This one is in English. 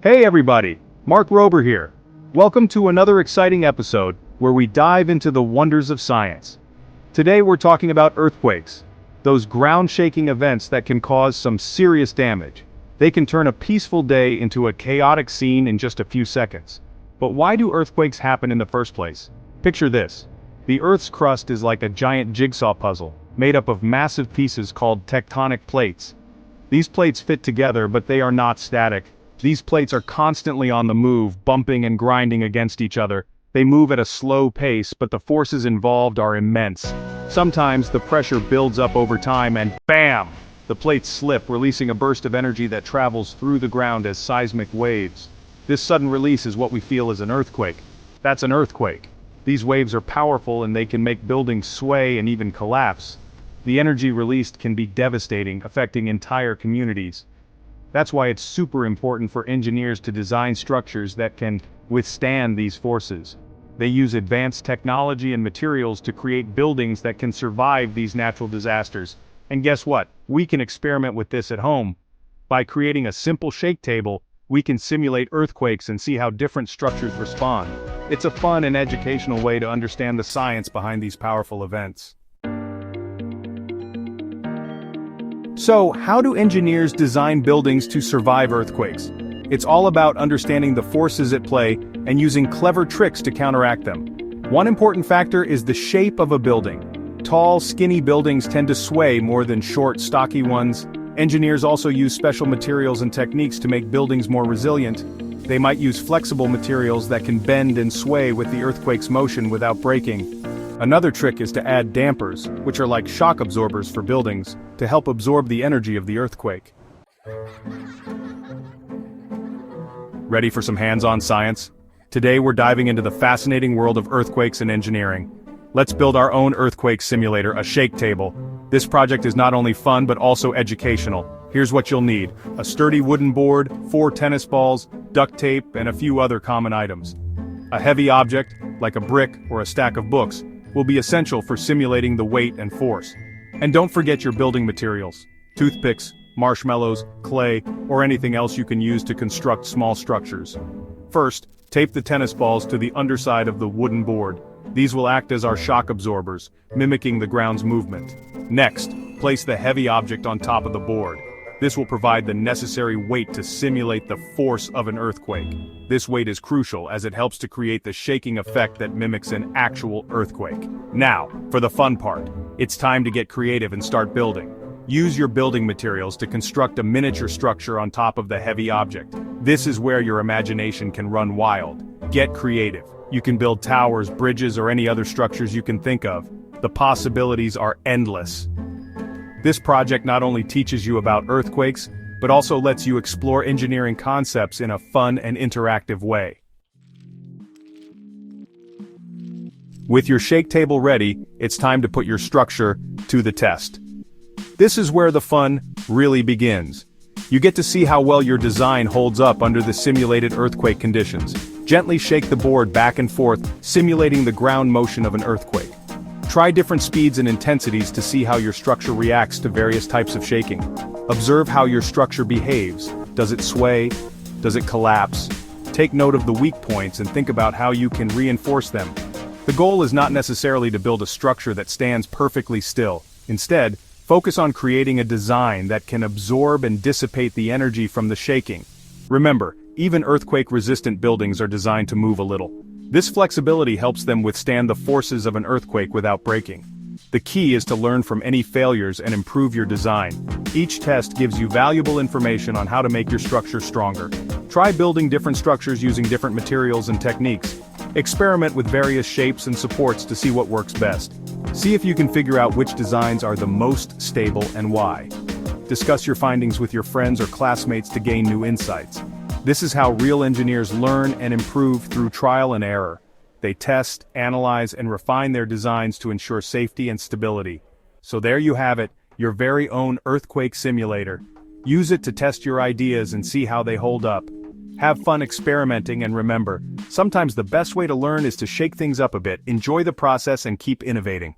Hey everybody, Mark Rober here. Welcome to another exciting episode where we dive into the wonders of science. Today we're talking about earthquakes, those ground-shaking events that can cause some serious damage. They can turn a peaceful day into a chaotic scene in just a few seconds. But why do earthquakes happen in the first place? Picture this. The Earth's crust is like a giant jigsaw puzzle, made up of massive pieces called tectonic plates. These plates fit together, but they are not static. These plates are constantly on the move, bumping and grinding against each other. They move at a slow pace, but the forces involved are immense. Sometimes the pressure builds up over time and BAM! The plates slip, releasing a burst of energy that travels through the ground as seismic waves. This sudden release is what we feel as an earthquake. That's an earthquake. These waves are powerful and they can make buildings sway and even collapse. The energy released can be devastating, affecting entire communities. That's why it's super important for engineers to design structures that can withstand these forces. They use advanced technology and materials to create buildings that can survive these natural disasters. And guess what? We can experiment with this at home. By creating a simple shake table, we can simulate earthquakes and see how different structures respond. It's a fun and educational way to understand the science behind these powerful events. So, how do engineers design buildings to survive earthquakes? It's all about understanding the forces at play and using clever tricks to counteract them. One important factor is the shape of a building. Tall, skinny buildings tend to sway more than short, stocky ones. Engineers also use special materials and techniques to make buildings more resilient. They might use flexible materials that can bend and sway with the earthquake's motion without breaking. Another trick is to add dampers, which are like shock absorbers for buildings, to help absorb the energy of the earthquake. Ready for some hands-on science? Today we're diving into the fascinating world of earthquakes and engineering. Let's build our own earthquake simulator, a shake table. This project is not only fun but also educational. Here's what you'll need: a sturdy wooden board, 4 tennis balls, duct tape, and a few other common items. A heavy object, like a brick or a stack of books, will be essential for simulating the weight and force. And don't forget your building materials: toothpicks, marshmallows, clay, or anything else you can use to construct small structures. First, tape the tennis balls to the underside of the wooden board. These will act as our shock absorbers, mimicking the ground's movement. Next, place the heavy object on top of the board. This will provide the necessary weight to simulate the force of an earthquake. This weight is crucial as it helps to create the shaking effect that mimics an actual earthquake. Now, for the fun part. It's time to get creative and start building. Use your building materials to construct a miniature structure on top of the heavy object. This is where your imagination can run wild. Get creative. You can build towers, bridges, or any other structures you can think of. The possibilities are endless. This project not only teaches you about earthquakes, but also lets you explore engineering concepts in a fun and interactive way. With your shake table ready, it's time to put your structure to the test. This is where the fun really begins. You get to see how well your design holds up under the simulated earthquake conditions. Gently shake the board back and forth, simulating the ground motion of an earthquake. Try different speeds and intensities to see how your structure reacts to various types of shaking. Observe how your structure behaves. Does it sway? Does it collapse? Take note of the weak points and think about how you can reinforce them. The goal is not necessarily to build a structure that stands perfectly still. Instead, focus on creating a design that can absorb and dissipate the energy from the shaking. Remember, even earthquake-resistant buildings are designed to move a little. This flexibility helps them withstand the forces of an earthquake without breaking. The key is to learn from any failures and improve your design. Each test gives you valuable information on how to make your structure stronger. Try building different structures using different materials and techniques. Experiment with various shapes and supports to see what works best. See if you can figure out which designs are the most stable and why. Discuss your findings with your friends or classmates to gain new insights. This is how real engineers learn and improve through trial and error. They test, analyze, and refine their designs to ensure safety and stability. So there you have it, your very own earthquake simulator. Use it to test your ideas and see how they hold up. Have fun experimenting, and remember, sometimes the best way to learn is to shake things up a bit. Enjoy the process and keep innovating.